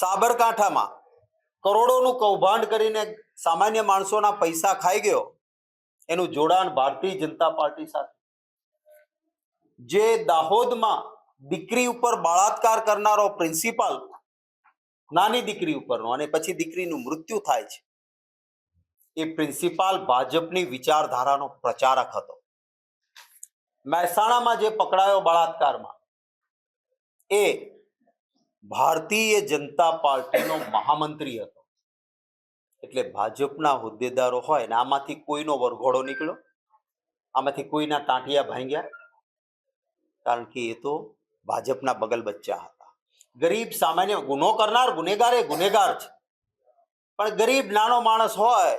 સાબરકાંઠામાં કરોડોનું કૌભાંડ કરીને સામાન્ય માણસોના પૈસા ખાઈ ગયો, એનું જોડાણ ભારતીય જનતા પાર્ટી સાથે. જે દાહોદમાં દીકરી ઉપર બળાત્કાર કરનારો પ્રિન્સિપાલ, નાની દીકરી ઉપરનો, અને પછી દીકરીનું મૃત્યુ થાય છે, એ પ્રિન્સિપાલ ભાજપની વિચારધારાનો પ્રચારક હતો. મહેસાણામાં જે પકડાયો બળાત્કારમાં, એ ભારતીય જનતા પાર્ટીનો મહામંત્રી હતો. એટલે ભાજપના હોદ્દેદારો હોય ને આમાંથી કોઈનો વરઘોડો નીકળ્યો, આમાંથી કોઈના ટાંટિયા ભાંગ્યા, કારણ કે એ તો ભાજપના બગલ બચ્ચા હતા. ગરીબ સામાન્ય ગુનો કરનાર ગુનેગાર એ ગુનેગાર છે, પણ ગરીબ નાનો માણસ હોય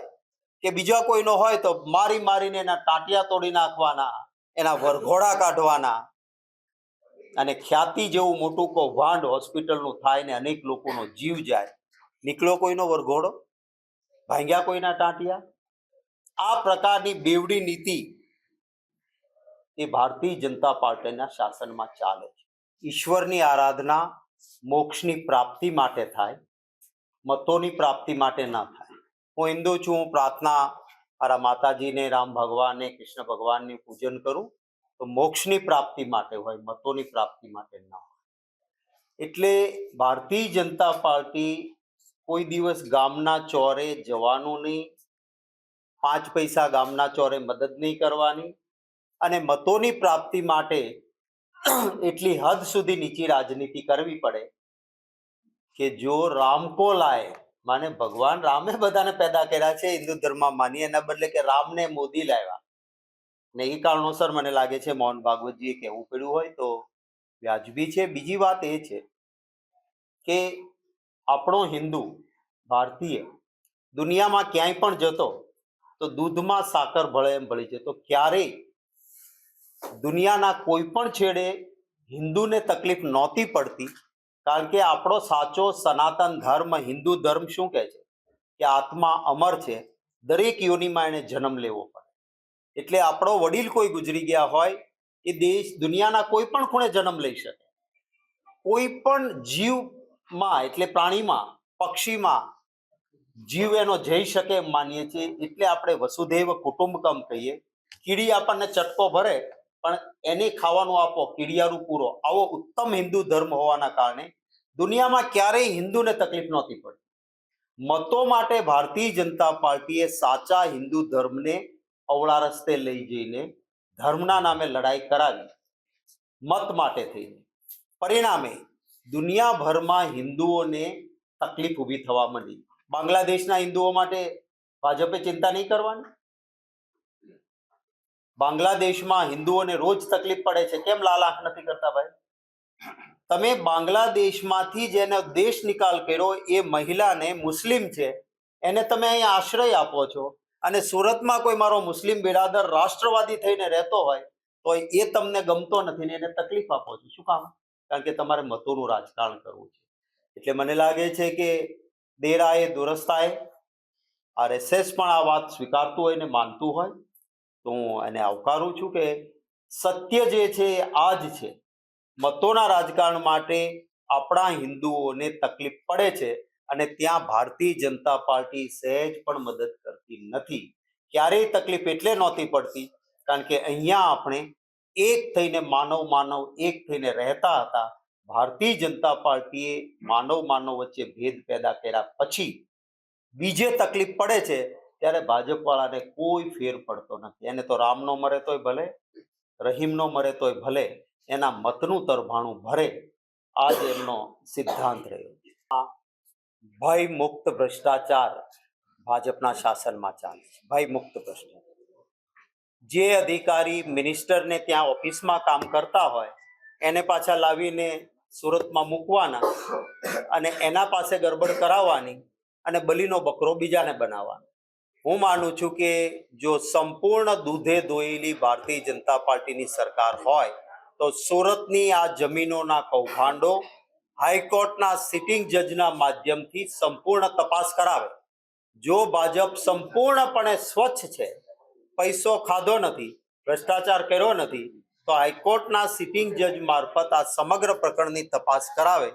કે બીજા કોઈનો હોય તો મારી મારીને એના ટાંટિયા તોડી નાખવાના, એના વરઘોડા કાઢવાના. અને ખ્યાતિ જેવું મોટું કૌભાંડ હોસ્પિટલનું થાય ને અનેક લોકોનો જીવ જાય, નીકળ્યો કોઈનો વરઘોડો, ભાંગ્યા કોઈના ટાંટિયા. આ પ્રકારની બેવડી નીતિ એ ભારતીય જનતા પાર્ટીના શાસનમાં ચાલે છે. ઈશ્વરની આરાધના મોક્ષની પ્રાપ્તિ માટે થાય, મતોની પ્રાપ્તિ માટે ના થાય. હું હિન્દુ છું, હું પ્રાર્થના મારા માતાજીને, રામ ભગવાનને, કૃષ્ણ ભગવાનને પૂજન કરું તો મોક્ષની પ્રાપ્તિ માટે હોય, મતોની પ્રાપ્તિ માટે ના હોય. એટલે ભારતીય જનતા પાર્ટી કોઈ દિવસ ગામના ચોરે જવાનું નહીં, 5 પૈસા ગામના ચોરે મદદ નહીં કરવાની, અને મતોની પ્રાપ્તિ માટે એટલી હદ સુધી નીચી રાજનીતિ કરવી પડે કે જો રામ કો લાય, માને ભગવાન રામે બધાને પેદા કર્યા છે હિન્દુ ધર્મમાં માનીએ, એના બદલે કે રામને મોદી લાવ્યા. ને એ કારણોસર મને લાગે છે મોહન ભાગવતજીએ કહેવું પડ્યું હોય તો વ્યાજબી છે. બીજી વાત એ છે કે આપણો હિન્દુ ભારતીય દુનિયામાં ક્યાંય પણ જતો તો દૂધમાં સાકર ભળે એમ ભળી જતો. ક્યારેય દુનિયાના કોઈ પણ છેડે હિન્દુને તકલીફ નહોતી પડતી, કારણ કે આપણો સાચો સનાતન ધર્મ, હિન્દુ ધર્મ શું કહે છે કે આત્મા અમર છે, દરેક યોનિમાં એને જન્મ લેવો પડે. એટલે આપણો વડીલ કોઈ ગુજરી ગયા હોય એ દેશ દુનિયાના કોઈ પણ ખૂણે જન્મ લઈ શકે, કોઈ પણ જીવમાં એટલે પ્રાણીમાં, પક્ષીમાં જીવ એનો જઈ શકે એમ માનીએ છીએ. એટલે આપણે વસુધૈવ કુટુંબકમ કહીએ. કીડી આપણને ચટકો ભરે પણ એને ખાવાનું આપો, કીડિયારું પૂરો, આવો ઉત્તમ હિન્દુ ધર્મ હોવાના કારણે દુનિયામાં ક્યારેય હિન્દુને તકલીફ નહોતી પડતી. મતો માટે ભારતીય જનતા પાર્ટીએ સાચા હિન્દુ ધર્મને અવળા રસ્તે લઈ જઈને ધર્મના નામે લડાઈ કરાવી, મત માટે થઈને. પરિણામે દુનિયાભરમાં હિન્દુઓને તકલીફ ઊભી થવા માંડી. બાંગ્લાદેશના હિન્દુઓ માટે ભાજપે ચિંતા નહીં કરવાની? બાંગ્લાદેશમાં હિન્દુઓને રોજ તકલીફ પડે છે, કેમ લાલ આંખ નથી કરતા ભાઈ? તમે બાંગ્લાદેશમાંથી જેને દેશ નિકાલ કર્યો એ મહિલાને, મુસ્લિમ છે, એને તમે અહીંયા આશ્રય આપો છો, અને સુરતમાં કોઈ મારો મુસ્લિમ બિરાદર રાષ્ટ્રવાદી થઈને રહેતો હોય તો એ તમને ગમતો નથી ને એને તકલીફ આપો છો. શું કામ? કારણ કે તમારે મતોનું રાજકારણ કરવું છે. એટલે મને લાગે છે કે દેર આયે દુરસ્ત આયે. આરએસએસ પણ આ વાત સ્વીકારતું હોય ને માનતું હોય તો હું એને આવકારું છું કે સત્ય જે છે એ આ જ છે. મતોના રાજકારણ માટે આપણા હિન્દુઓને તકલીફ પડે છે, અને ત્યાં ભારતીય જનતા પાર્ટી સહેજ પણ મદદ કરતી નથી. ક્યારેય તકલીફ એટલે નહોતી પડતી કારણ કે અહીંયા આપણે એક થઈને માનવ એક થઈને રહેતા હતા. ભારતીય જનતા પાર્ટીએ માનવ વચ્ચે ભેદ પેદા કર્યા પછી બીજે તકલીફ પડે છે ત્યારે ભાજપ વાળાને કોઈ ફેર પડતો નથી. એને તો રામનો મરે તોય ભલે, રહીમનો મરે તોય ભલે, એના મતનું તરભાણું ભરે, આ જ એમનો સિદ્ધાંત રહ્યો છે. ભય મુક્ત ભ્રષ્ટાચાર ભાજપના શાસનમાં ચાલે છે. ભય મુક્ત ભ્રષ્ટાચાર. જે અધિકારી મિનિસ્ટરને ત્યાં ઓફિસમાં કામ કરતા હોય એને પાછા લાવીને સુરતમાં મૂકવાના, અને એના પાસે ગરબડ કરાવવાની, અને બલીનો બકરો બીજાને બનાવવાનો. હું માનું છું કે જો સંપૂર્ણ દૂધે ધોયેલી ભારતીય જનતા પાર્ટીની સરકાર હોય તો સુરતની આ જમીનોના કૌભાંડો હાઈકોર્ટના સિટિંગ જજના માધ્યમથી સંપૂર્ણ તપાસ કરાવે. જો ભાજપ સંપૂર્ણપણે સ્વચ્છ છે, પૈસો ખાધો નથી, ભ્રષ્ટાચાર કર્યો નથી, તો હાઈકોર્ટના સિટિંગ જજ મારફત આ સમગ્ર પ્રકરણની તપાસ કરાવે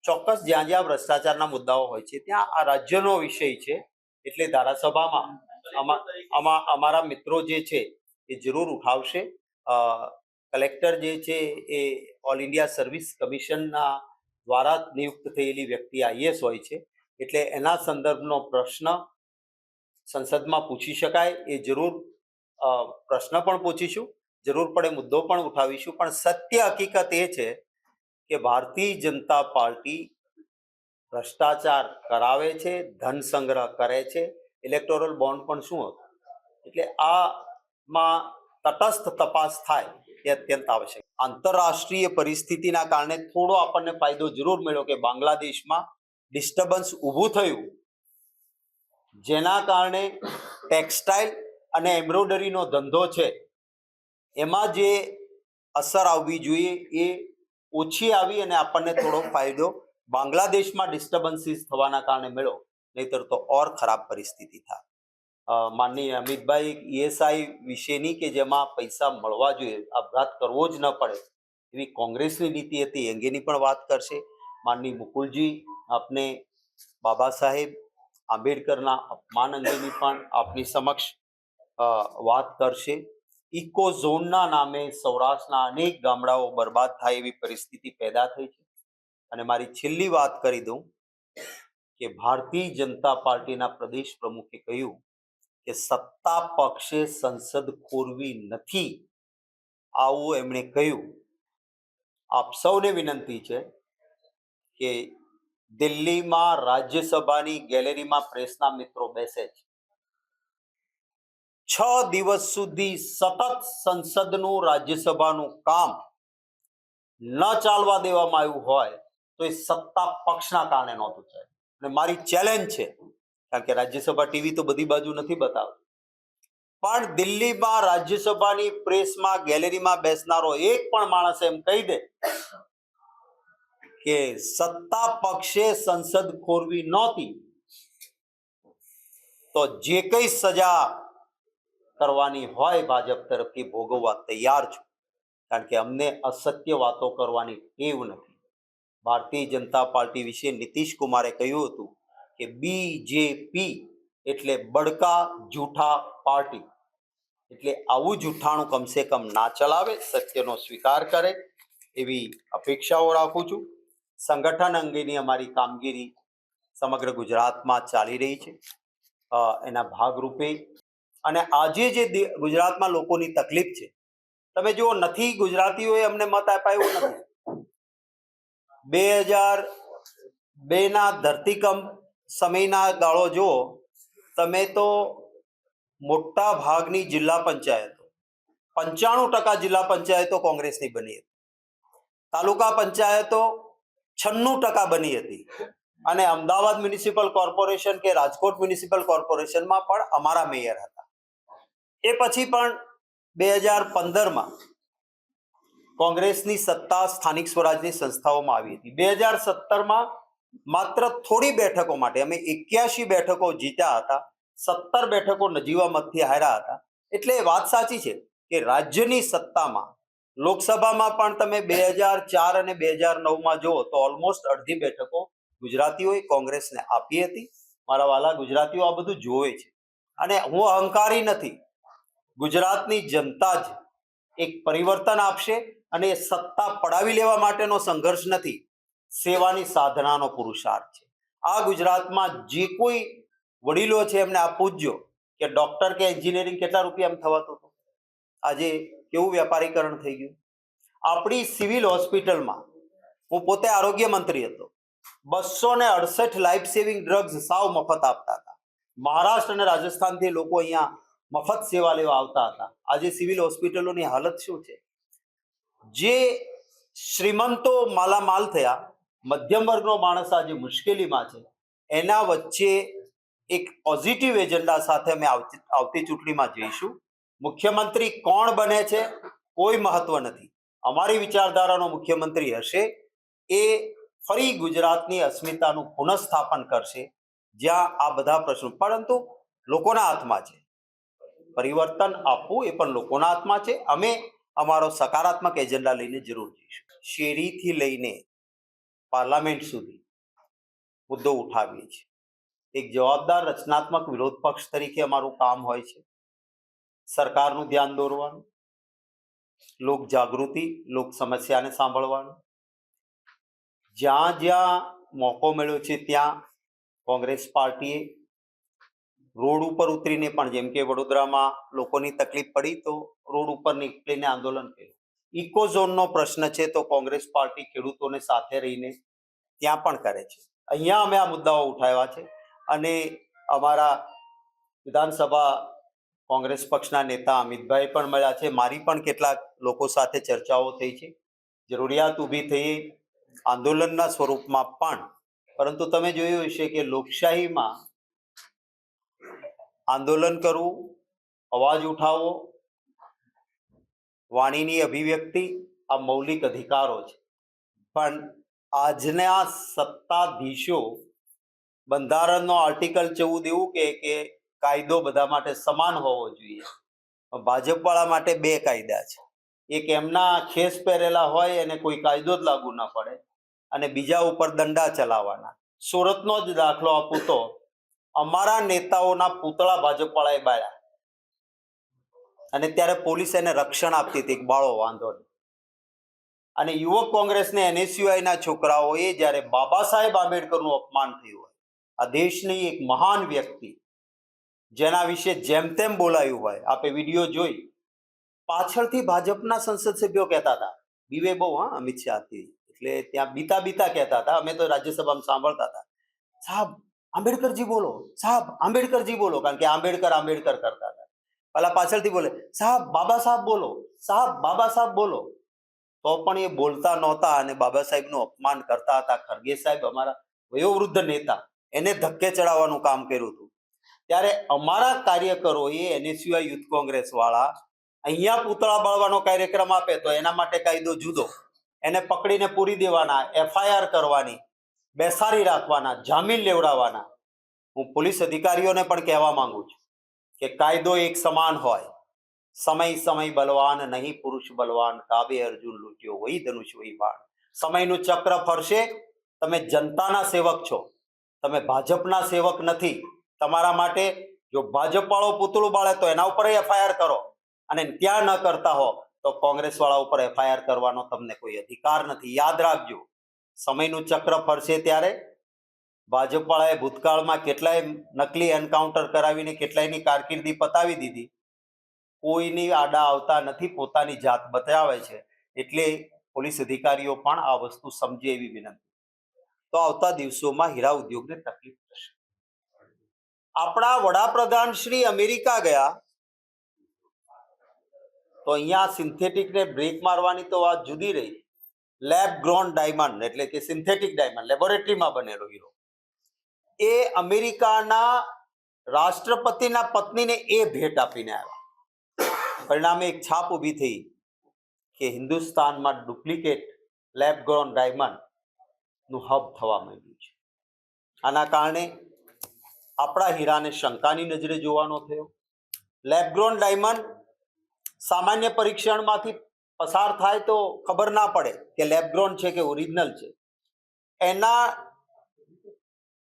ચોક્કસ જ્યાં જ્યાં ભ્રષ્ટાચારના મુદ્દાઓ હોય છે ત્યાં આ રાજ્યનો વિષય છે, એટલે ધારાસભામાં અમારા મિત્રો જે છે એ જરૂર ઉઠાવશે. કલેક્ટર જે છે એ ઓલ ઇન્ડિયા સર્વિસ કમિશનના દ્વારા નિયુક્ત થયેલી વ્યક્તિ આઈએસ હોય છે, એટલે એના સંદર્ભનો પ્રશ્ન સંસદમાં પૂછી શકાય એ જરૂર પ્રશ્ન પણ પૂછીશું, જરૂર પડે મુદ્દો પણ ઉઠાવીશું. પણ સત્ય હકીકત એ છે કે ભારતીય જનતા પાર્ટી ભ્રષ્ટાચાર કરાવે છે, ધન સંગ્રહ કરે છે. ઇલેક્ટોરલ બોન્ડ પણ શું હતું, એટલે આમાં તટસ્થ તપાસ થાય એ અત્યંત આવશ્યક. આંતરરાષ્ટ્રીય પરિસ્થિતિના કારણે થોડો આપણને ફાયદો જરૂર મળ્યો કે બાંગ્લાદેશમાં ડિસ્ટર્બન્સ ઊભું થયું, જેના કારણે ટેક્સટાઇલ અને એમ્બ્રોઇડરીનો ધંધો છે એમાં જે અસર આવવી જોઈએ એ ઓછી આવી અને આપણને થોડો ફાયદો બાંગ્લાદેશમાં ડિસ્ટર્બન્સીસ થવાના કારણે મળ્યો, નહીતર તો ઓર ખરાબ પરિસ્થિતિ થાય. માનનીય અમિતભાઈ ઈએસઆઈ વિશેની કે જેમાં પૈસા મળવા જોઈએ, આપઘાત કરવો જ ન પડે એવી કોંગ્રેસની નીતિ હતી, અંગેની પણ વાત કરશે. માનનીય મુકુલજી આપને બાબા સાહેબ આંબેડકરના અપમાન અંગેની પણ આપની સમક્ષ વાત કરશે. ઇકો ઝોનના નામે સૌરાષ્ટ્રના અનેક ગામડાઓ બરબાદ થાય એવી પરિસ્થિતિ પેદા થઈ છે. અને મારી છેલ્લી વાત કરી દઉં કે ભારતીય જનતા પાર્ટીના પ્રદેશ પ્રમુખે કહ્યું કે સત્તા પક્ષે સંસદ ખોરવી નથી, આવું એમણે કહ્યું. આપ સૌને વિનંતી છે કે દિલ્હીમાં રાજ્યસભાની ગેલેરીમાં પ્રેસના મિત્રો બેસે છે, 6 દિવસ સુધી સતત સંસદનું રાજ્યસભાનું કામ ન ચાલવા દેવામાં આવ્યું હોય તો એ સત્તા પક્ષના કારણે નહોતું થાય. અને મારી ચેલેન્જ છે, કારણ કે રાજ્યસભા ટીવી તો બધી બાજુ નથી બતાવતી, પણ દિલ્હીમાં રાજ્યસભાની પ્રેસમાં ગેલેરીમાં બેસનારો એક પણ માણસ એમ કહી દે કે સત્તા પક્ષે સંસદ ખોરવી નહોતી, તો જે કઈ સજા કરવાની હોય ભાજપ તરફથી ભોગવવા તૈયાર છું, કારણ કે અમને અસત્ય વાતો કરવાની ટેવ નથી. ભારતીય જનતા પાર્ટી વિશે નીતિશ કુમારે કહ્યું હતું કે બીજેપી એટલે બડકા જૂઠા પાર્ટી, એટલે આવું જૂઠાણું કમસે કમ ના ચલાવે, સત્યનો સ્વીકાર કરે એવી અપેક્ષાઓ રાખું છું. સંગઠન અંગેની અમારી કામગીરી સમગ્ર ગુજરાતમાં ચાલી રહી છે. એના ભાગરૂપે અને આજે જે ગુજરાતમાં લોકોની તકલીફ છે, તમે જુઓ, નથી ગુજરાતીઓએ અમને મત આપ્યા એવું નથી. 2002ના ધરતીકંપ સમયના ગાળો જુઓ તમે, તો મોટા ભાગની જિલ્લા પંચાયતો 95% જિલ્લા પંચાયતો કોંગ્રેસની બની હતી, તાલુકા પંચાયતો 96% બની હતી, અને અમદાવાદ મ્યુનિસિપલ કોર્પોરેશન કે રાજકોટ મ્યુનિસિપલ કોર્પોરેશનમાં પણ અમારા મેયર હતા. એ પછી પણ 2015માં કોંગ્રેસની સત્તા સ્થાનિક સ્વરાજની સંસ્થાઓમાં આવી હતી. 2017માં માત્ર થોડી બેઠકો માટે અમે 81 બેઠકો જીત્યા હતા, 17 બેઠકો નજીવા મતથી હાર્યા હતા. એટલે વાત સાચી છે કે રાજ્યની સત્તામાં લોકસભામાં પણ તમે 2004 અને 2009માં જુઓ તો ઓલમોસ્ટ અડધી બેઠકો ગુજરાતીઓએ કોંગ્રેસને આપી હતી. મારા વાલા ગુજરાતીઓ આ બધું જોવે છે, અને હું અહંકારી નથી. ગુજરાતની જનતા જ એક પરિવર્તન આપશે, અને એ સત્તા પડાવી લેવા માટેનો સંઘર્ષ નથી, સેવાની સાધનાનો પુરુષાર્થ છે. આ ગુજરાતમાં જે કોઈ વડીલો છે એમને આ પૂછજો કે ડોક્ટર કે એન્જિનિયરિંગ કેટલા રૂપિયામાં થવાતું હતું, આજે કેવું વ્યાપારીકરણ થઈ ગયું. આપણી સિવિલ હોસ્પિટલમાં હું પોતે આરોગ્ય મંત્રી હતો, 268 લાઈફ સેવિંગ ડ્રગ્સ સાવ મફત આપતા હતા. મહારાષ્ટ્ર અને રાજસ્થાનથી લોકો અહીંયા મફત સેવા લેવા આવતા હતા. આજે સિવિલ હોસ્પિટલોની હાલત શું છે? જે શ્રીમંતો માલામાલ થયા, મધ્યમ વર્ગનો માણસ આજે મુશ્કેલીમાં છે. એના વચ્ચે એક પોઝિટિવ એજન્ડા સાથે અમે આવતી ચૂંટણીમાં જઈશું. મુખ્યમંત્રી કોણ બને છે કોઈ મહત્વ નથી. અમારી વિચારધારાનો મુખ્યમંત્રી હશે એ ફરી ગુજરાતની અસ્મિતાનું પુનઃસ્થાપન કરશે, જ્યાં આ બધા પ્રશ્નો, પરંતુ લોકોના હાથમાં છે. પરિવર્તન આપવું એ પણ લોકોના હાથમાં છે. અમે અમારો સકારાત્મક એજન્ડા લઈને જરૂર જઈશું. શેરીથી લઈને પાર્લામેન્ટ સુધી મુદ્દો ઉઠાવીએ છીએ. એક જવાબદાર રચનાત્મક વિરોધ પક્ષ તરીકે અમારું કામ હોય છે સરકારનું ધ્યાન દોરવાનું, લોક જાગૃતિ, લોક સમસ્યાને સાંભળવાનું. જ્યાં જ્યાં મોકો મળ્યો છે ત્યાં કોંગ્રેસ પાર્ટીએ રોડ ઉપર ઉતરીને પણ, જેમ કે વડોદરામાં લોકોની તકલીફ પડી તો રોડ ઉપર નીકળીને આંદોલન કર્યું. ઇકોઝોનનો પ્રશ્ન છે તો કોંગ્રેસ પાર્ટી ખેડૂતોને સાથે રહીને ત્યાં પણ કરે છે. અહીંયા અમે આ મુદ્દાઓ ઉઠાવ્યા છે અને અમારા વિધાનસભા કોંગ્રેસ પક્ષના નેતા અમિતભાઈ પણ મળ્યા છે. મારી પણ કેટલાક લોકો સાથે ચર્ચાઓ થઈ છે. જરૂરિયાત ઊભી થઈ આંદોલનના સ્વરૂપમાં પણ, પરંતુ તમે જોયું હશે કે લોકશાહીમાં આંદોલન કરવું, અવાજ ઉઠાવવો, વાણીની અભિવ્યક્તિ આ મૌલિક અધિકારો છે. પણ આજના સત્તાધીશો બંધારણનો આર્ટિકલ 14 એવું કે કાયદો બધા માટે સમાન હોવો જોઈએ. ભાજપવાળા માટે બે કાયદા છે. એક એમના ખેસ પહેરેલા હોય અને કોઈ કાયદો જ લાગુ ન પડે, અને બીજા ઉપર દંડા ચલાવવાના. સુરતનો જ દાખલો આપું તો અમારા નેતાઓના પૂતળા ભાજપવાળાએ બાળ્યા અને ત્યારે પોલીસ એને રક્ષણ આપતી હતી, બાળો વાંધો નહીં. અને યુવક કોંગ્રેસને NSUIના છોકરાઓએ જ્યારે બાબા સાહેબ આંબેડકરનું અપમાન થયું હોય, આ દેશની એક મહાન વ્યક્તિ જેના વિશે જેમ તેમ બોલાયું હોય, આપે વિડીયો જોઈ, પાછળથી ભાજપના સંસદ સભ્યો કહેતા હતા, બીવે બહુ અમિત શાહથી, એટલે ત્યાં બીતા બીતા કહેતા હતા, અમે તો રાજ્યસભામાં સાંભળતા હતા, સાહેબ આંબેડકરજી બોલો, સાહેબ આંબેડકરજી બોલો, કારણ કે આંબેડકર આંબેડકર કરતા હતા. પેલા પાછળથી બોલે, સાહેબ બાબા સાહેબ બોલો, સાહેબ બાબા સાહેબ બોલો, તો પણ એ બોલતા નહોતા અને બાબા સાહેબનું અપમાન કરતા હતા. ખરગે સાહેબ અમારા વયોવૃદ્ધ નેતા, એને ધક્કે ચડાવવાનું કામ કર્યું હતું. ત્યારે અમારા કાર્યકરોએ NSUI યુથ કોંગ્રેસ વાળા અહીંયા પૂતળા બાળવાનો કાર્યક્રમ આપે તો એના માટે કાયદો જુદો, એને પકડીને પૂરી દેવાના, FIR કરવાની, બેસાડી રાખવાના, જામીન લેવડાવવાના. હું પોલીસ અધિકારીઓને પણ કહેવા માંગુ છું કે કાયદો એક સમાન હોય. સમય સમય બલવાન નહીં પુરુષ બલવાન, કાબે અર્જુન લૂટ્યો વહી ધનુષ વહી બાણ. સમયનું ચક્ર ફરશે. તમે જનતાના સેવક છો, તમે ભાજપના સેવક નથી. તમારા માટે જો ભાજપ વાળો પૂતળું બાળે તો એના ઉપર FIR કરો, અને ત્યાં ન કરતા હો તો કોંગ્રેસ વાળા ઉપર FIR કરવાનો તમને કોઈ અધિકાર નથી. યાદ રાખજો, સમયનું ચક્ર ફરશે ત્યારે ભાજપ વાળાએ ભૂતકાળમાં કેટલાય નકલી એન્કાઉન્ટર કરાવીને કેટલાયની કારકિર્દી પતાવી દીધી. કોઈની આડા આવતા નથી, પોતાની જાત બચાવે છે. એટલે પોલીસ અધિકારીઓ પણ આ વસ્તુ સમજે એવી વિનંતી. તો આવતા દિવસોમાં હીરા ઉદ્યોગને તકલીફ થશે. આપણા વડાપ્રધાન શ્રી અમેરિકા ગયા તો અહીંયા સિન્થેટિકને બ્રેક મારવાની તો વાત જુદી રહી. લેબ ગ્રોન ડાયમંડ એટલે કે સિન્થેટિક ડાયમંડ, લેબોરેટરીમાં બનેલો હીરો, એ અમેરિકાના રાષ્ટ્રપતિના પત્નીને એ ભેટ આપીને આવ્યા. પરિણામે એક છાપ ઊભી થઈ કે હિન્દુસ્તાનમાં ડુપ્લિકેટ લેબ ગ્રોન ડાયમંડ નું હબ થવા માંડ્યું છે. આના કારણે આપણા હીરાને શંકાની નજરે જોવાનો થયો. લેબ ગ્રોન ડાયમંડ સામાન્ય પરીક્ષણમાંથી પસાર થાય તો ખબર ના પડે કે લેબ ગ્રોન છે કે ઓરિજિનલ છે. એના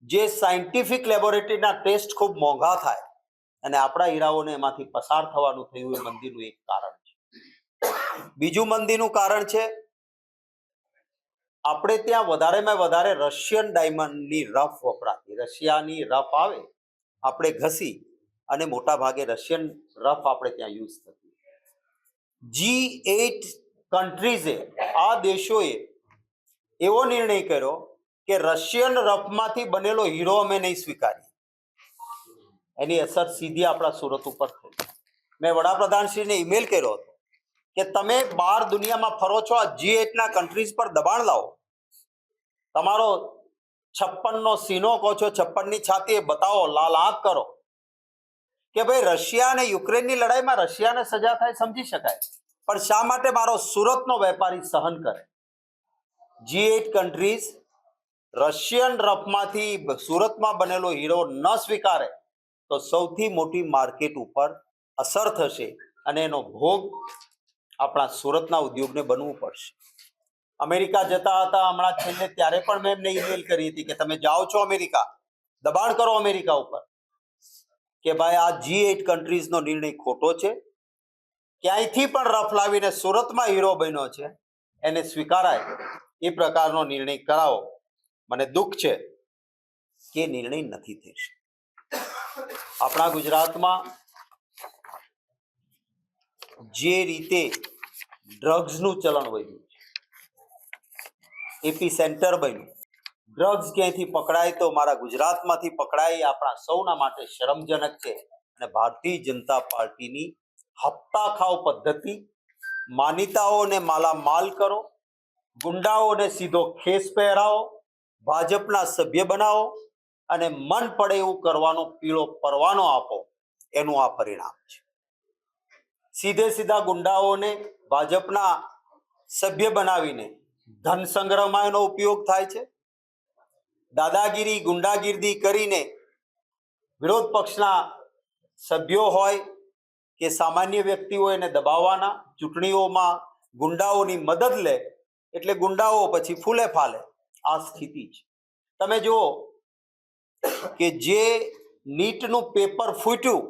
જે સાયન્ટિફિક લેબોરેટરીના ટેસ્ટ ખૂબ મોંઘા થાય અને આપણા હીરાઓને એમાંથી પસાર થવાનું થયું એ મંદીનું એક કારણ છે. બીજું મંદીનું કારણ છે, આપણે ત્યાં વધારેમાં વધારે રશિયન ડાયમંડની રફ વપરાતી. રશિયાની રફ આવે, આપણે ઘસી અને મોટા ભાગે રશિયન રફ આપણે ત્યાં યુઝ થતી. G8 કન્ટ્રીઝે, આ દેશોએ એવો નિર્ણય કર્યો કે રશિયન રફમાંથી બનેલો હીરો અમે નહીં સ્વીકારીએ. એની અસર સીધી આપણા સુરત ઉપર થઈ. મેં વડાપ્રધાનશ્રીને ઈમેલ કર્યો હતો કે તમે બહાર દુનિયામાં ફરો છો, આ G8ના કન્ટ્રીઝ પર દબાણ લાવો, તમારો 56નો સીનો કહો છો, 56ની છાતી એ બતાવો, લાલ આંખ કરો કે ભાઈ રશિયા અને યુક્રેનની લડાઈમાં રશિયાને સજા થાય સમજી શકાય, પણ શા માટે મારો સુરતનો વેપારી સહન કરે? G8 કન્ટ્રીઝ રશિયન રફમાંથી સુરતમાં બનેલો હીરો ન સ્વીકારે તો સૌથી મોટી માર્કેટ ઉપર અસર થશે અને એનો ભોગ આપણા સુરતના ઉદ્યોગને બનવું પડશે. અમેરિકા જતા હતા હમણાં છેલ્લે, ત્યારે પણ મેં એમને ઈમેલ કરી હતી કે તમે જાઓ છો અમેરિકા, દબાણ કરો અમેરિકા ઉપર કે ભાઈ આ G8 કન્ટ્રીઝનો નિર્ણય ખોટો છે, ક્યાંયથી પણ રફ લાવીને સુરતમાં હીરો બન્યો છે એને સ્વીકારાય એ પ્રકારનો નિર્ણય કરાવો. મને દુઃખ છે કે નિર્ણય નથી થઈ શકે. આપણા ગુજરાતમાં જે રીતે ડ્રગ્સનું ચલણ વધ્યું છે, એપી સેન્ટર બન્યું, ડ્રગ્સ ક્યાંયથી પકડાય તો મારા ગુજરાતમાંથી પકડાય, એ આપણા સૌના માટે શરમજનક છે. અને ભારતીય જનતા પાર્ટીની હપ્તા ખાવ પદ્ધતિ, માનીતાઓને માલામાલ કરો, ગુંડાઓને સીધો ખેસ પહેરાવો, ભાજપના સભ્ય બનાવો અને મન પડે એવું કરવાનો પીળો પરવાનો આપો, એનું આ પરિણામ છે. સીધે સીધા ગુંડાઓને ભાજપના સભ્ય બનાવીને ધન સંગ્રહમાં એનો ઉપયોગ થાય છે. દાદાગીરી, ગુંડાગીરી કરીને વિરોધ પક્ષના સભ્યો હોય કે સામાન્ય વ્યક્તિઓ એને દબાવવાના, ચૂંટણીઓમાં ગુંડાઓની મદદ લે એટલે ગુંડાઓ પછી ફૂલે ફાલે. આ સ્થિતિ છે. તમે જુઓ કે જે નીટનું પેપર ફૂટ્યું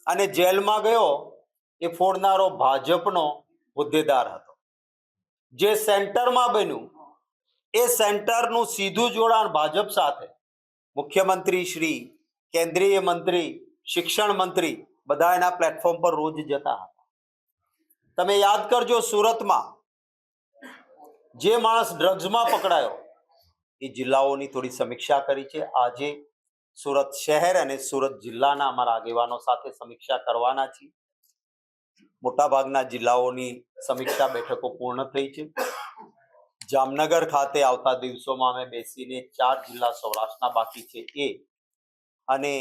અને જેલમાં ગયો એ ફોડનારો ભાજપનો હોદ્દેદાર હતો. જે સેન્ટરમાં બન્યું એ સેન્ટરનું સીધું જોડાણ ભાજપ સાથે મુખ્યમંત્રી શ્રી, કેન્દ્રીય મંત્રી, શિક્ષણ મંત્રી બધા એના પ્લેટફોર્મ પર રોજ જતા હતા. તમે યાદ કરજો, સુરતમાં જે માણસ ડ્રગ્સમાં પકડાયો એ જિલ્લાઓની થોડી સમીક્ષા કરી છે. આજે સુરત શહેર અને સુરત જિલ્લાના અમારા આગેવાનો સાથે સમીક્ષા કરવાના છીએ. મોટાભાગના જિલ્લાઓની સમીક્ષા બેઠકો પૂર્ણ થઈ છે. જામનગર ખાતે આવતા દિવસોમાં અમે બેસીને 4 જિલ્લા સૌરાષ્ટ્રના બાકી છે એ અને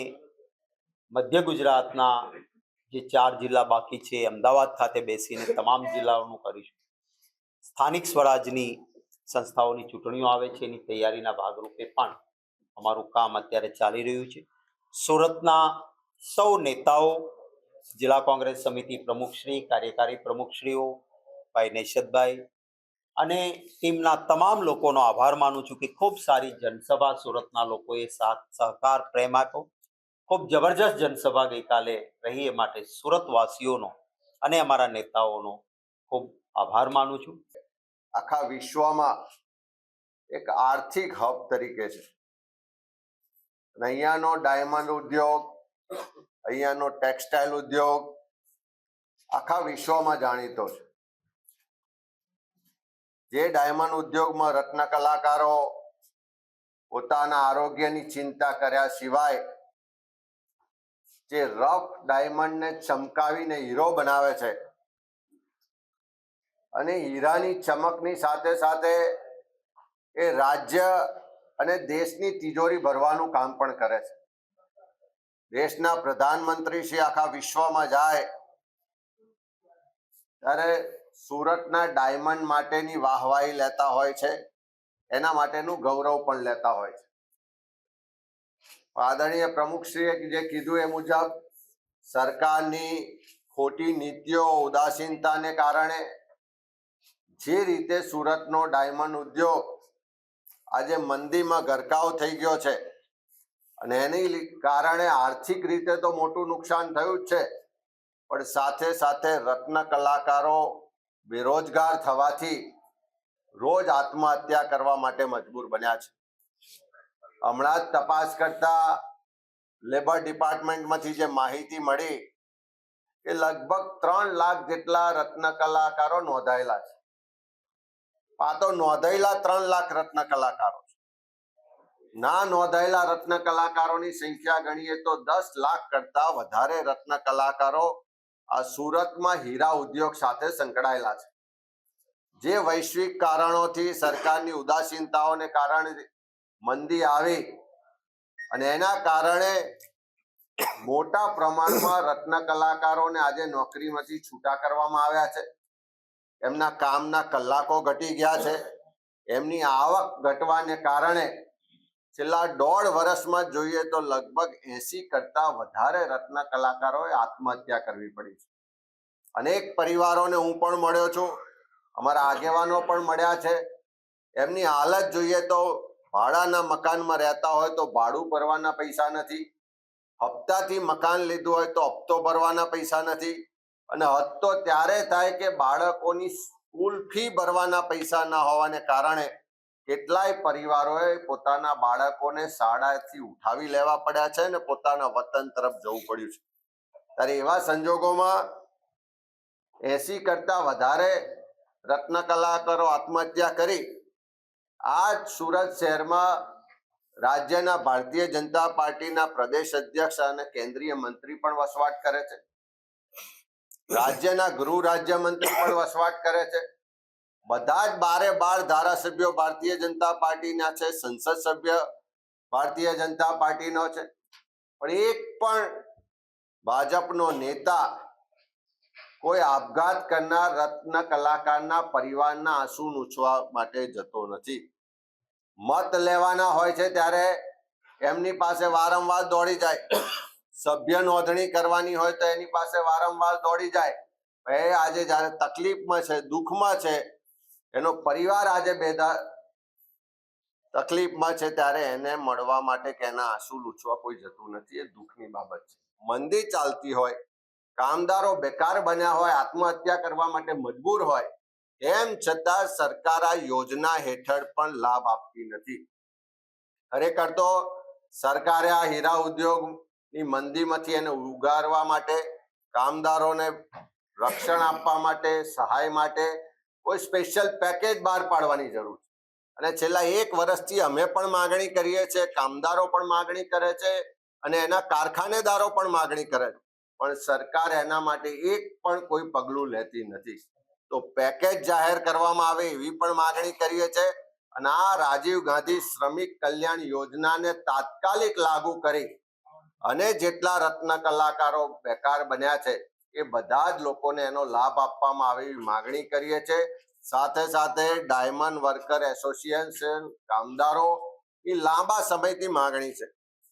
મધ્ય ગુજરાતના જે 4 જિલ્લા બાકી છે, અમદાવાદ ખાતે બેસીને તમામ જિલ્લાઓનું કરીશું. સ્થાનિક સ્વરાજની સંસ્થાઓની ચૂંટણીઓ આવે છે, એની તૈયારીના ભાગરૂપે પણ અમારું કામ અત્યારે ચાલી રહ્યું છે. સુરતના સૌ નેતાઓ, જિલ્લા કોંગ્રેસ સમિતિ પ્રમુખશ્રી, કાર્યકારી પ્રમુખશ્રીઓ, ભાઈ નેશદભાઈ અને ટીમના તમામ લોકોનો આભાર માનું છું કે ખૂબ સારી જનસભા સુરતના લોકોએ સાથ સહકાર પ્રેમ આપ્યો. ખૂબ જબરજસ્ત જનસભા ગઈકાલે રહી, એ માટે સુરતવાસીઓનો અને અમારા નેતાઓનો ખૂબ આભાર માનું છું. આખા વિશ્વમાં એક આર્થિક હબ તરીકે છે. અહીંયાનો ડાયમંડ ઉદ્યોગ, અહીંયાનો ટેક્સટાઇલ ઉદ્યોગ આખા વિશ્વમાં જાણીતો છે. જે ડાયમંડ ઉદ્યોગમાં રત્ન કલાકારો પોતાના આરોગ્યની ચિંતા કર્યા સિવાય જે રફ ડાયમંડને ચમકાવીને હીરો બનાવે છે અને હીરાની ચમકની સાથે સાથે એ રાજ્ય અને દેશની તિજોરી ભરવાનું કામ પણ કરે છે. દેશના પ્રધાનમંત્રી શ્રી આખા વિશ્વમાં જાય ત્યારે સુરતના ડાયમંડ માટેની વાહવાહી લેતા હોય છે, એના માટેનું ગૌરવ પણ લેતા હોય છે. આદરણીય પ્રમુખશ્રીએ જે કીધું એ મુજબ સરકારની ખોટી નીતિઓ, ઉદાસીનતાને કારણે જે રીતે સુરતનો ડાયમંડ ઉદ્યોગ આજે મંદીમાં ગરકાવ થઈ ગયો છે અને એની કારણે આર્થિક રીતે તો મોટું નુકસાન થયું જ છે, પણ સાથે સાથે રત્ન કલાકારો બેરોજગાર થવાથી રોજ આત્મહત્યા કરવા માટે મજબૂર બન્યા છે. હમણાં જ તપાસ કરતા લેબર ડિપાર્ટમેન્ટમાંથી જે માહિતી મળી કે લગભગ 3 લાખ જેટલા રત્ન કલાકારો નોંધાયેલા છે. આ તો નોંધાયેલા 3 લાખ રત્ન કલાકારો છે. ના નોંધાયેલા રત્ન કલાકારોની સંખ્યા ગણીએ તો 10 લાખ કરતા વધારે રત્ન કલાકારો આ સુરતમાં હીરા ઉદ્યોગ સાથે સંકળાયેલા છે. જે વૈશ્વિક કારણોથી સરકારની ઉદાસીનતાઓને કારણે મંદી આવી અને એના કારણે મોટા પ્રમાણમાં રત્ન કલાકારોને આજે નોકરીમાંથી છૂટા કરવામાં આવ્યા છે. એમના કામના કલાકો ઘટી ગયા છે. એમની આવક ઘટવાને કારણે છેલ્લા 1.5 વર્ષમાં જોઈએ તો લગભગ 80 કરતા વધારે રત્ન કલાકારોએ આત્મહત્યા કરવી પડી છે. અનેક પરિવારોને હું પણ મળ્યો છું. અમારા આગેવાનો પણ મળ્યા છે. એમની હાલત જોઈએ તો ભાડાના મકાનમાં રહેતા હોય તો ભાડું ભરવાના પૈસા નથી, હપ્તાથી મકાન લીધું હોય તો હપ્તો ભરવાના પૈસા નથી, અને હપ્તો ત્યારે થાય કે બાળકોની સ્કૂલ ફી ભરવાના પૈસા ન હોવાને કારણે કેટલાય પરિવારોએ પોતાના બાળકોને શાળાથી ઉઠાવી લેવા પડ્યા છે અને પોતાના વતન તરફ જવું પડ્યું છે. ત્યારે એવા સંજોગોમાં 80 કરતા વધારે રત્ન કલાકારો આત્મહત્યા કરી. આ સુરત શહેરમાં રાજ્યના ભારતીય જનતા પાર્ટીના પ્રદેશ અધ્યક્ષ અને કેન્દ્રીય મંત્રી પણ વસવાટ કરે છે. રાજ્યના ગૃહ રાજ્યમંત્રી પણ વસવાટ કરે છે. બધા જ 12 ધારાસભ્યો ભારતીય જનતા પાર્ટીના છે, સંસદ સભ્ય ભારતીય જનતા પાર્ટીનો છે, પણ એક પણ ભાજપનો નેતા કોઈ આપઘાત કરનાર રત્ન કલાકારના પરિવારના આંસુ લૂછવા માટે જતો નથી. મત લેવાના હોય છે ત્યારે એમની પાસે વારંવાર દોડી જાય, સભ્ય નોંધણી કરવાની હોય તો એની પાસે વારંવાર દોડી જાય. એ આજે જ્યારે તકલીફમાં છે, દુઃખમાં છે, એનો પરિવાર આજે તકલીફમાં છે, ત્યારે એને મળવા માટે કે એના આંસુ લૂછવા કોઈ જતું નથી. એ દુઃખની બાબત છે. મંદી ચાલતી હોય, કામદારો બેકાર બન્યા હોય, આત્મહત્યા કરવા માટે મજબૂર હોય, એમ છતાં સરકાર આ યોજના હેઠળ પણ લાભ આપતી નથી. ખરેખર તો સરકારે આ હીરા ઉદ્યોગની મંદીમાંથી એને ઉગારવા માટે, કામદારોને રક્ષણ આપવા માટે, સહાય માટે કોઈ સ્પેશિયલ પેકેજ બહાર પાડવાની જરૂર છે. અને છેલ્લા 1 વર્ષથી અમે પણ માગણી કરીએ છીએ, કામદારો પણ માગણી કરે છે અને એના કારખાનેદારો પણ માગણી કરે છે, પણ સરકાર એના માટે એક પણ કોઈ પગલું લેતી નથી. તો પેકેજ જાહેર કરવામાં આવે એવી પણ માગણી કરીએ છીએ. અને આ રાજીવ ગાંધી શ્રમિક કલ્યાણ યોજનાને તાત્કાલિક લાગુ કરી અને જેટલા રત્ન કલાકારો બેકાર બન્યા છે એ બધા જ લોકોને એનો લાભ આપવામાં આવે એવી માગણી કરીએ છીએ. સાથે સાથે ડાયમંડ વર્કર એસોસિએશન કામદારો એ લાંબા સમયથી માગણી છે,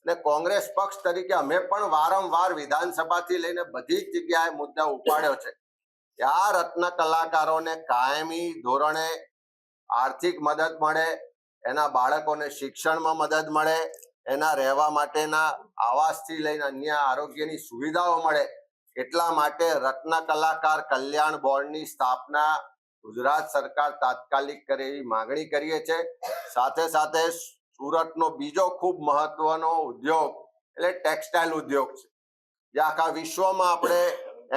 અને કોંગ્રેસ પક્ષ તરીકે અમે પણ વારંવાર વિધાનસભાથી લઈને બધી જ જગ્યાએ મુદ્દા ઉપાડ્યો છે કે આ રત્ન કલાકારોને કાયમી ધોરણે આર્થિક મદદ મળે, એના બાળકોને શિક્ષણમાં મદદ મળે, એના રહેવા માટેના આવાસથી લઈને અન્ય આરોગ્યની સુવિધાઓ મળે. એટલા માટે રત્ન કલાકાર કલ્યાણ બોર્ડની સ્થાપના ગુજરાત સરકાર તાત્કાલિક કરે એવી માગણી કરીએ છીએ. સાથે સાથે સુરતનો બીજો ખૂબ મહત્વનો ઉદ્યોગ એટલે ટેક્સટાઇલ ઉદ્યોગ છે, જે આખા વિશ્વમાં આપણે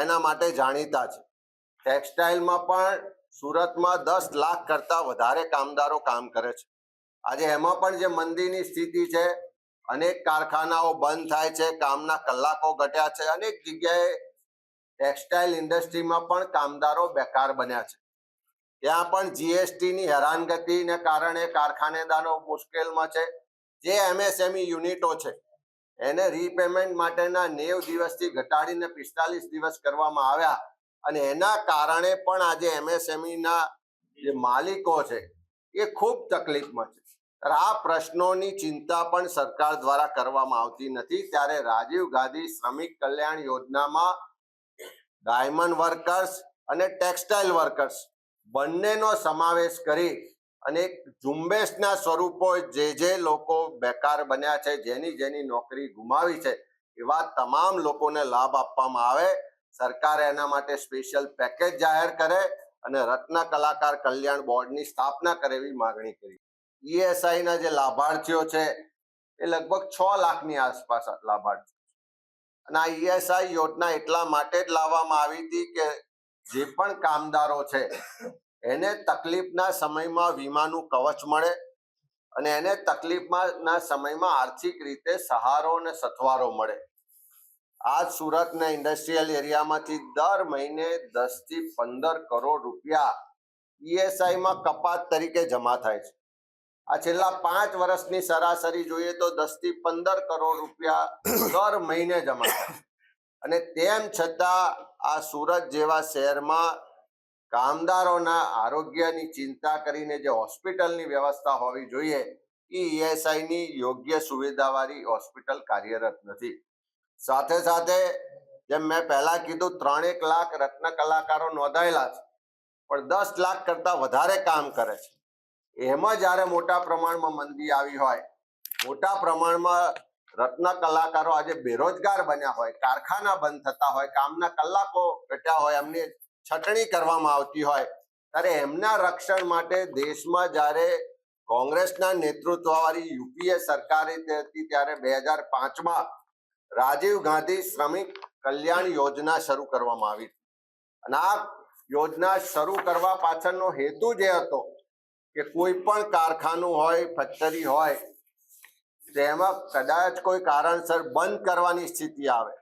એના માટે જાણીતા છે. ટેક્સટાઇલમાં પણ સુરતમાં 10 લાખ કરતા વધારે કામદારો કામ કરે છે. આજે એમાં પણ જે મંદીની સ્થિતિ છે, અનેક કારખાનાઓ બંધ થાય છે, કામના કલાકો ઘટ્યા છે, અનેક જગ્યાએ ટેક્સટાઇલ ઇન્ડસ્ટ્રીમાં પણ કામદારો બેકાર બન્યા છે. ત્યાં પણ જીએસટીની હેરાનગતિને કારણે કારખાનેદારો મુશ્કેલમાં છે. જે એમએસએમઈ યુનિટો છે એને રીપેમેન્ટ માટેના 90 દિવસથી ઘટાડીને 45 દિવસ કરવામાં આવ્યા, અને એના કારણે પણ આજે એમએસએમઈના જે માલિકો છે એ ખૂબ તકલીફમાં છે. આ પ્રશ્નોની ચિંતા પણ સરકાર દ્વારા કરવામાં આવતી નથી. ત્યારે રાજીવ ગાંધી શ્રમિક કલ્યાણ યોજનામાં ડાયમંડ વર્કર્સ અને ટેક્સટાઇલ વર્કર્સ બંનેનો સમાવેશ કરી અને એક ઝુંબેશના સ્વરૂપો જે લોકો બેકાર બન્યા છે, જેની નોકરી ગુમાવી છે, એવા તમામ લોકોને લાભ આપવામાં આવે. સરકાર એના માટે સ્પેશિયલ પેકેજ જાહેર કરે અને રત્ન કલાકાર કલ્યાણ બોર્ડની સ્થાપના કરે એવી માગણી કરી. ઈએસઆઈ ના જે લાભાર્થીઓ છે એ લગભગ 6 લાખની આસપાસ લાભાર્થીઓ છે. અને આ ઈએસઆઈ યોજના એટલા માટે જ લાવવામાં આવી હતી કે જે પણ કામદારો છે એને તકલીફના સમયમાં વીમાનું કવચ મળે અને એને તકલીફના સમયમાં આર્થિક રીતે સહારો અને સથવારો મળે. આજ સુરતના ઇન્ડસ્ટ્રીયલ એરિયામાંથી દર મહિને 10 થી 15 કરોડ રૂપિયા ઈએસઆઈમાં કપાત તરીકે જમા થાય છે. આ છેલ્લા 5 વર્ષની સરાસરી જોઈએ તો 10 થી 15 કરોડ રૂપિયા દર મહિને જમા થાય. અને તેમ છતાં આ સુરત જેવા શહેરમાં કામદારોના આરોગ્યની ચિંતા કરીને જે હોસ્પિટલની વ્યવસ્થા હોવી જોઈએ એ ઈએસઆઈની યોગ્ય સુવિધાવાળી હોસ્પિટલ કાર્યરત નથી. સાથે સાથે જેમ મેં પહેલા કીધું 3 લાખ રત્ન કલાકારો નોંધાયેલા છે, પણ 10 લાખ કરતા વધારે કામ કરે છે એમાં જ્યારે મોટા પ્રમાણમાં મંદી આવી હોય, મોટા પ્રમાણમાં રત્ન કલાકારો આજે બેરોજગાર બન્યા હોય, કારખાના બંધ થતા હોય, કામના કલાકો ઘટ્યા હોય, એમની છટણી કરવામાં આવતી હોય, ત્યારે એમના રક્ષણ માટે દેશમાં જ્યારે કોંગ્રેસના નેતૃત્વવાળી યુપીએ સરકાર હતી ત્યારે 2005માં રાજીવ ગાંધી શ્રમિક કલ્યાણ યોજના શરૂ કરવામાં આવી અને આ યોજના શરૂ કરવા પાછળનો હેતુ જે હતો કે કોઈ પણ કારખાનું હોય, ફેક્ટરી હોય, તેમાં કદાચ કોઈ કારણસર બંધ કરવાની સ્થિતિ આવે,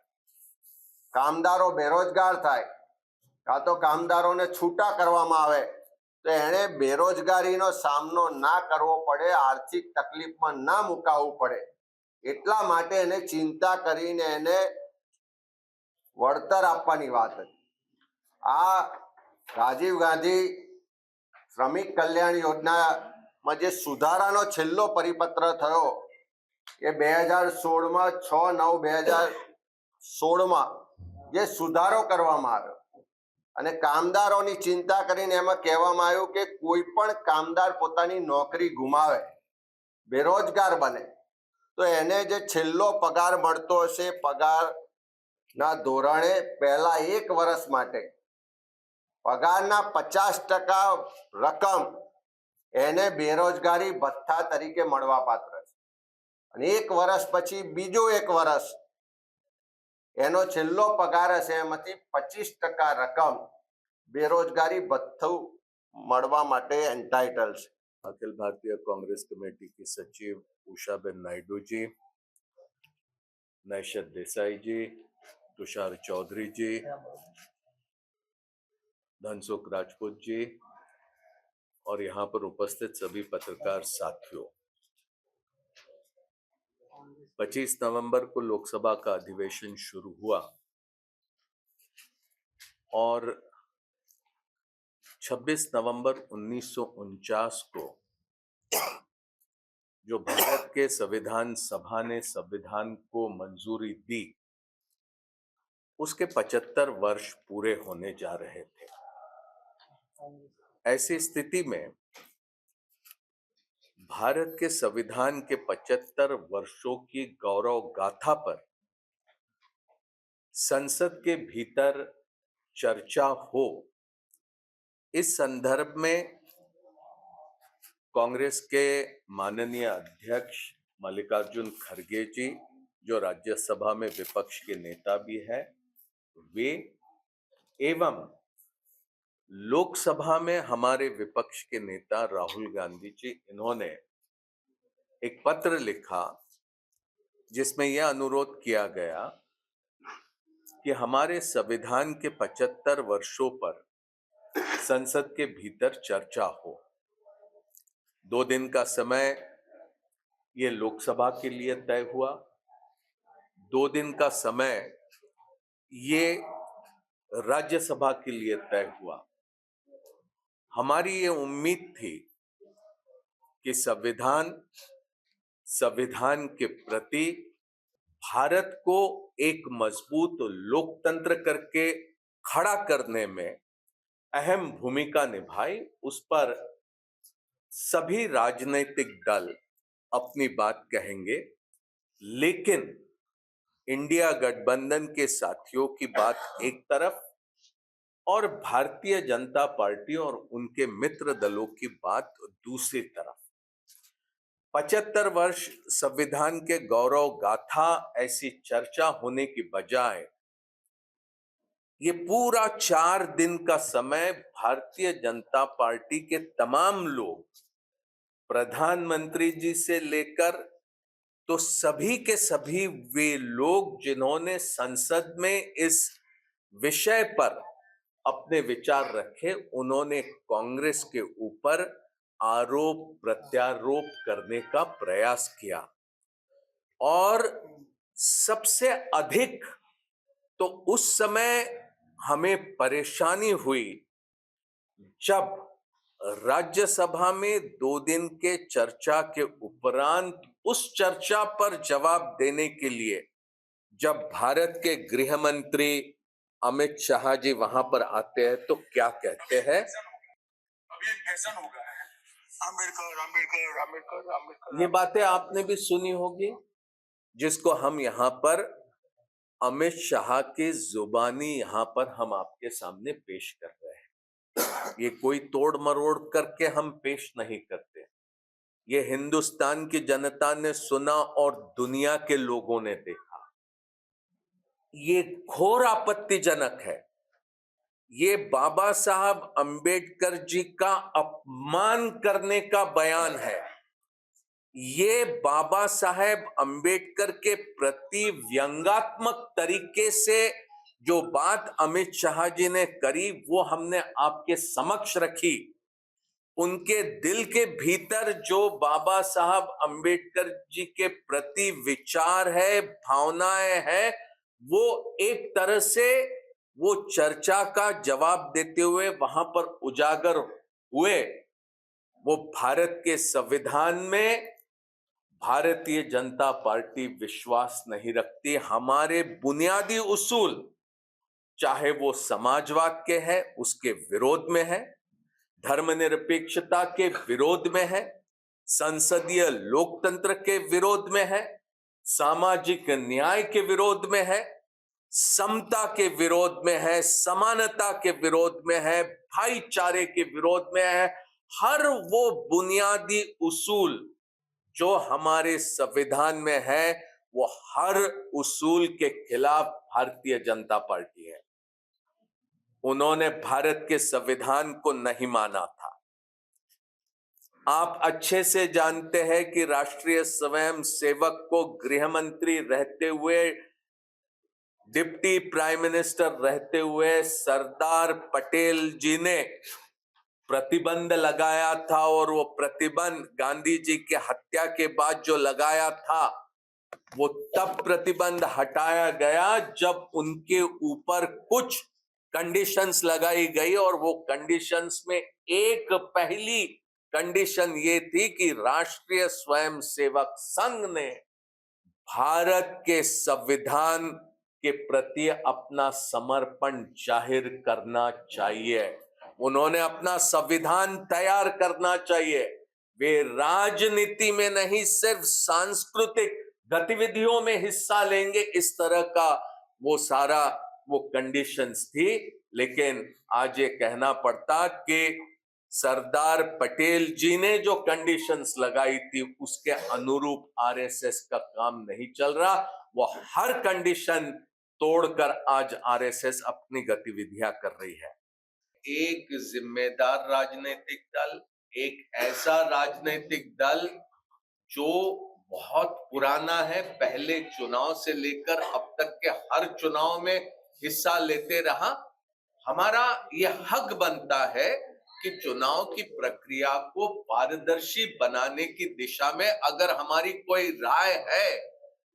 કામદારો બેરોજગાર થાય, કાં તો કામદારોને છૂટા કરવામાં આવે તો એણે બેરોજગારીનો સામનો ના કરવો પડે, આર્થિક તકલીફમાં ના મુકાવવું પડે, એટલા માટે એને ચિંતા કરીને એને વળતર આપવાની વાત હતી. આ રાજીવ ગાંધી શ્રમિક કલ્યાણ યોજનામાં જે સુધારાનો છેલ્લો પરિપત્ર થયો એ 2016માં 6/9/2016માં જે સુધારો કરવામાં આવ્યો અને કામદારોની ચિંતા કરીને એમાં કહેવામાં આવ્યું કે કોઈ પણ કામદાર પોતાની નોકરી ગુમાવે, બેરોજગાર બને તો એને જે છેલ્લો પગાર મળતો હશે પગારના ધોરણે પહેલા 1 વર્ષ માટે પગારના 50% રકમ એને બેરોજગારી ભથ્થા તરીકે મળવાપાત્ર છે અને 1 વર્ષ પછી બીજું 1 વર્ષ એનો છેલ્લો પગાર હશે એમાંથી 25% રકમ बेरोजगारी भत्थू मड़वा माटे एंटाइटल है। अखिल भारतीय कांग्रेस कमेटी की सचिव उषाबेन नायडू जी, नैशद देसाई जी, तुषार चौधरी जी, धनसुख राजपूत जी और यहाँ पर उपस्थित सभी पत्रकार साथियों, 25 नवंबर को लोकसभा का अधिवेशन शुरू हुआ और 26 नवंबर 1949 को जो भारत के संविधान सभा ने संविधान को मंजूरी दी, उसके 75 वर्ष पूरे होने जा रहे थे। ऐसी स्थिति में भारत के संविधान के 75 वर्षों की गौरव गाथा पर संसद के भीतर चर्चा हो, इस संदर्भ में कांग्रेस के माननीय अध्यक्ष मल्लिकार्जुन खड़गे जी, जो राज्यसभा में विपक्ष के नेता भी है, वे एवं लोकसभा में हमारे विपक्ष के नेता राहुल गांधी जी, इन्होंने एक पत्र लिखा जिसमें यह अनुरोध किया गया कि हमारे संविधान के 75 वर्षों पर संसद के भीतर चर्चा हो। 2 दिन का समय ये लोकसभा के लिए तय हुआ, 2 दिन का समय ये राज्यसभा के लिए तय हुआ। हमारी ये उम्मीद थी कि संविधान के प्रति भारत को एक मजबूत लोकतंत्र करके खड़ा करने में अहम भूमिका निभाई, उस पर सभी राजनीतिक दल अपनी बात कहेंगे, लेकिन इंडिया गठबंधन के साथियों की बात एक तरफ और भारतीय जनता पार्टी और उनके मित्र दलों की बात दूसरी तरफ। 75 वर्ष संविधान के गौरव गाथा ऐसी चर्चा होने की बजाय ये पूरा 4 दिन का समय भारतीय जनता पार्टी के तमाम लोग, प्रधानमंत्री जी से लेकर तो सभी के सभी वे लोग जिन्होंने संसद में इस विषय पर अपने विचार रखे, उन्होंने कांग्रेस के ऊपर आरोप प्रत्यारोप करने का प्रयास किया और सबसे अधिक तो उस समय हमें परेशानी हुई जब राज्यसभा में 2 दिन के चर्चा के उपरांत उस चर्चा पर जवाब देने के लिए जब भारत के गृह मंत्री अमित शाह जी वहां पर आते हैं तो क्या कहते हैं अभी एक फैशन हो गया है, अम्बेडकर अम्बेडकर अम्बेडकर अम्बेडकर। ये बातें आपने भी सुनी होगी, जिसको हम यहाँ पर अमित शाह की जुबानी यहाँ पर हम आपके सामने पेश कर रहे हैं। ये कोई तोड़ मरोड़ करके हम पेश नहीं करते। ये हिंदुस्तान की जनता ने सुना और दुनिया के लोगों ने देखा। ये घोर आपत्तिजनक है। ये बाबा साहब अंबेडकर जी का अपमान करने का बयान है। ये बाबा साहेब अंबेडकर के प्रति व्यंग्यात्मक तरीके से जो बात अमित शाह जी ने करी, वो हमने आपके समक्ष रखी। उनके दिल के भीतर जो बाबा साहब अंबेडकर जी के प्रति विचार है, भावनाएं हैं, वो एक तरह से वो चर्चा का जवाब देते हुए वहां पर उजागर हुए। वो भारत के संविधान में भारतीय जनता पार्टी विश्वास नहीं रखती। हमारे बुनियादी उसूल, चाहे वो समाजवाद के हैं, उसके विरोध में है, धर्मनिरपेक्षता के विरोध में है, संसदीय लोकतंत्र के विरोध में है, सामाजिक न्याय के विरोध में है, समता के विरोध में है, समानता के विरोध में है, भाईचारे के विरोध में है। हर वो बुनियादी उसूल जो हमारे संविधान में है, वो हर उसूल के खिलाफ भारतीय जनता पार्टी है। उन्होंने भारत के संविधान को नहीं माना था। आप अच्छे से जानते हैं कि राष्ट्रीय स्वयं सेवक को गृह मंत्री रहते हुए, डिप्टी प्राइम मिनिस्टर रहते हुए सरदार पटेल जी ने प्रतिबंध लगाया था, और वो प्रतिबंध गांधी जी के हत्या के बाद जो लगाया था, वो तब प्रतिबंध हटाया गया जब उनके ऊपर कुछ कंडीशंस लगाई गई। और वो कंडीशंस में एक पहली कंडीशन ये थी कि राष्ट्रीय स्वयंसेवक संघ ने भारत के संविधान के प्रति अपना समर्पण जाहिर करना चाहिए। उन्होंने अपना संविधान तैयार करना चाहिए। वे राजनीति में नहीं, सिर्फ सांस्कृतिक गतिविधियों में हिस्सा लेंगे, इस तरह का वो सारा वो कंडीशंस थी। लेकिन आज ये कहना पड़ता कि सरदार पटेल जी ने जो कंडीशंस लगाई थी, उसके अनुरूप आरएसएस का काम नहीं चल रहा। वो हर कंडीशन तोड़कर आज आरएसएस अपनी गतिविधियां कर रही है। एक जिम्मेदार राजनीतिक दल, एक ऐसा राजनीतिक दल जो बहुत पुराना है, पहले चुनाव से लेकर अब तक के हर चुनाव में हिस्सा लेते रहा। हमारा यह हक बनता है कि चुनाव की प्रक्रिया को पारदर्शी बनाने की दिशा में अगर हमारी कोई राय है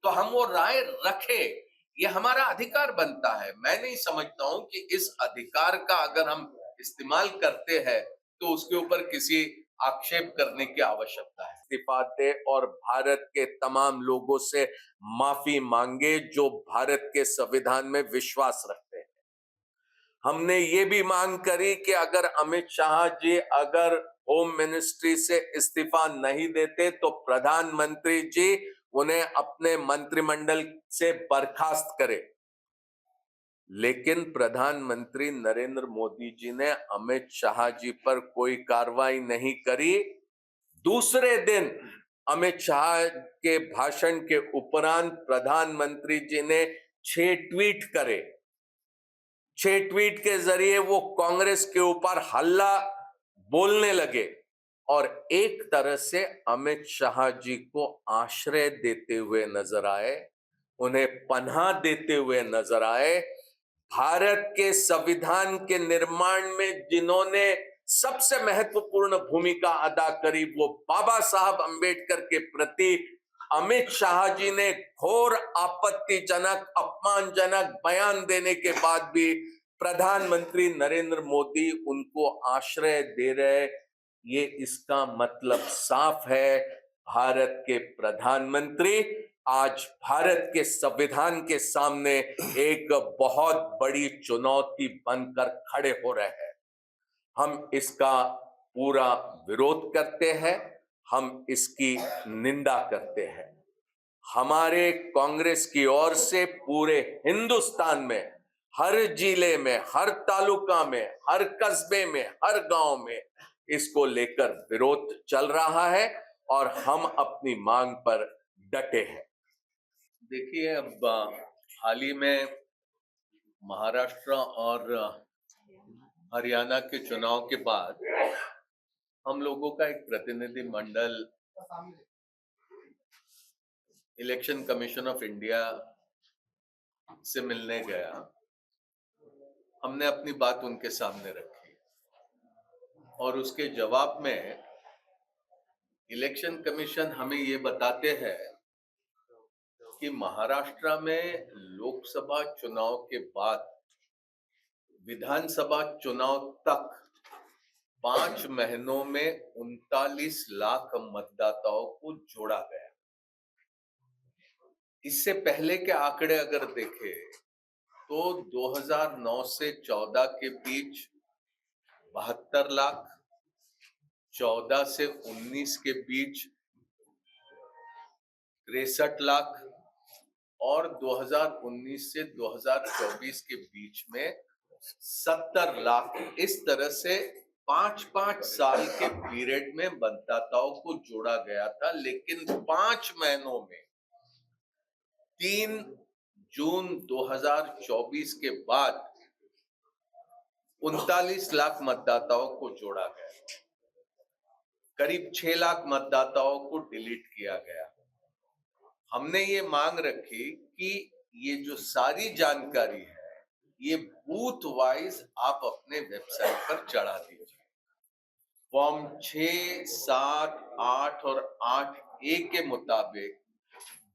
तो हम वो राय रखें। ये हमारा अधिकार बनता है। मैं नहीं समझता हूं कि इस अधिकार का अगर हम इस्तेमाल करते हैं तो उसके ऊपर किसी आक्षेप करने की आवश्यकता है। इस्तीफा दे और भारत के तमाम लोगों से माफी मांगे जो भारत के संविधान में विश्वास रखते हैं। हमने ये भी मांग करी कि अगर अमित शाह जी अगर होम मिनिस्ट्री से इस्तीफा नहीं देते तो प्रधानमंत्री जी उन्हें अपने मंत्रिमंडल से बर्खास्त करे। लेकिन प्रधानमंत्री नरेंद्र मोदी जी ने अमित शाह जी पर कोई कार्रवाई नहीं करी। दूसरे दिन अमित शाह के भाषण के उपरांत प्रधानमंत्री जी ने 6 ट्वीट करे। 6 ट्वीट के जरिए वो कांग्रेस के ऊपर हल्ला बोलने लगे और एक तरह से अमित शाह जी को आश्रय देते हुए नजर आए, उन्हें पनाह देते हुए नजर आए। भारत के संविधान के निर्माण में जिन्होंने सबसे महत्वपूर्ण भूमिका अदा करी, वो बाबा साहब अंबेडकर के प्रति अमित शाह जी ने घोर आपत्तिजनक, अपमानजनक बयान देने के बाद भी प्रधानमंत्री नरेंद्र मोदी उनको आश्रय दे रहे। ये इसका मतलब साफ है, भारत के प्रधानमंत्री आज भारत के संविधान के सामने एक बहुत बड़ी चुनौती बनकर खड़े हो रहे हैं। हम इसका पूरा विरोध करते हैं, हम इसकी निंदा करते हैं। हमारे कांग्रेस की ओर से पूरे हिंदुस्तान में, हर जिले में, हर तालुका में, हर कस्बे में, हर गांव में इसको लेकर विरोध चल रहा है और हम अपनी मांग पर डटे हैं। देखिए, अब हाल ही में महाराष्ट्र और हरियाणा के चुनाव के बाद हम लोगों का एक प्रतिनिधि मंडल इलेक्शन कमीशन ऑफ इंडिया से मिलने गया। हमने अपनी बात उनके सामने रखी और उसके जवाब में इलेक्शन कमीशन हमें ये बताते हैं कि महाराष्ट्र में लोकसभा चुनाव के बाद विधानसभा चुनाव तक 5 महीनों में 39 लाख मतदाताओं को जोड़ा गया। इससे पहले के आंकड़े अगर देखें तो 2009 से 14 के बीच 72 लाख, 14 से 19 के बीच 63 लाख और 2019 से 2024 के बीच में 70 लाख। इस तरह से 5-5 साल के पीरियड में मतदाताओं को जोड़ा गया था, लेकिन 5 महीनों में 3 जून 2024 के बाद 39 लाख मतदाताओं को जोड़ा गया। करीब 6 लाख मतदाताओं को डिलीट किया गया। हमने ये मांग रखी कि ये जो सारी जानकारी है ये बूथ वाइज आप अपने वेबसाइट पर चढ़ा दीजिए। फॉर्म 6, 7, 8 और 8A के मुताबिक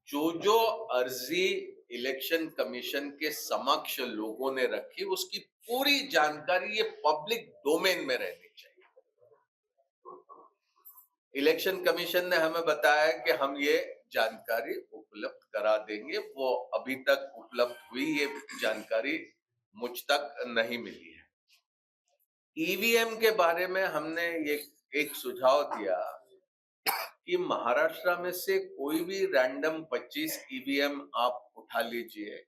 जो अर्जी इलेक्शन कमीशन के समक्ष लोगों ने रखी, उसकी पूरी जानकारी ये पब्लिक डोमेन में रहनी चाहिए। इलेक्शन कमीशन ने हमें बताया कि हम ये जानकारी उपलब्ध करा देंगे। वो अभी तक उपलब्ध हुई ये जानकारी मुझ तक नहीं मिली है। ईवीएम के बारे में हमने ये एक सुझाव दिया कि महाराष्ट्र में से कोई भी रैंडम 25 ईवीएम आप उठा लीजिए,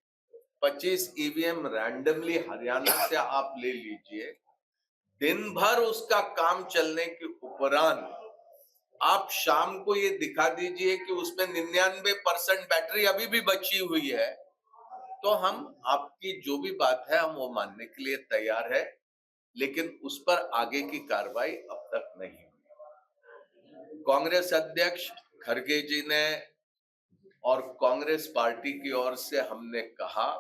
25 ईवीएम रैंडमली हरियाणा से आप ले लीजिए। दिन भर उसका काम चलने के उपरांत आप शाम को ये दिखा दीजिए कि उसमें 99% बैटरी अभी भी बची हुई है, तो हम आपकी जो भी बात है हम वो मानने के लिए तैयार है, लेकिन उस पर आगे की कार्रवाई अब तक नहीं हुई। कांग्रेस अध्यक्ष खड़गे जी ने और कांग्रेस पार्टी की ओर से हमने कहा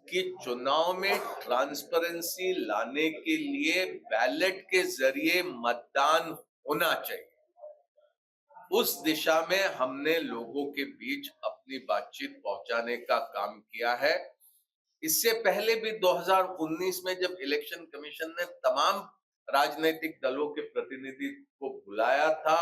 कि चुनाव में ट्रांसपेरेंसी लाने के लिए बैलेट के जरिए मतदान होना चाहिए। उस दिशा में हमने लोगों के बीच अपनी बातचीत पहुंचाने का काम किया है। इससे पहले भी 2019 में जब इलेक्शन कमीशन ने तमाम राजनीतिक दलों के प्रतिनिधि को बुलाया था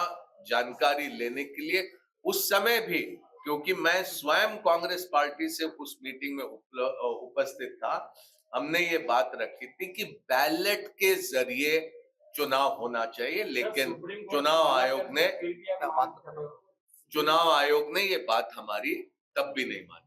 जानकारी लेने के लिए, उस समय भी क्योंकि मैं स्वयं कांग्रेस पार्टी से उस मीटिंग में उपस्थित था, हमने ये बात रखी थी कि बैलेट के जरिए चुनाव होना चाहिए, लेकिन चुनाव आयोग ने ये बात हमारी तब भी नहीं मानी।